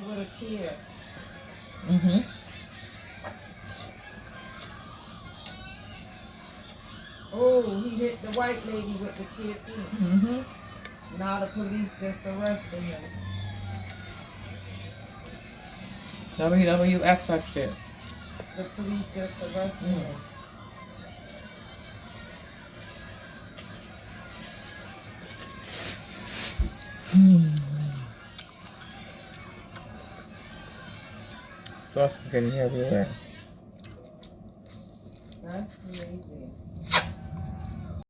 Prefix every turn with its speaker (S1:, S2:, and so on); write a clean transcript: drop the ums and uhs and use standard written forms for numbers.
S1: With a chair.
S2: Mm-hmm.
S1: Oh, he hit the white lady with the chair too.
S2: Mm-hmm.
S1: Now the police just arrested him.
S2: WWF type shit.
S1: The police just arrested him.
S2: Sauce is getting heavier.
S1: That's crazy.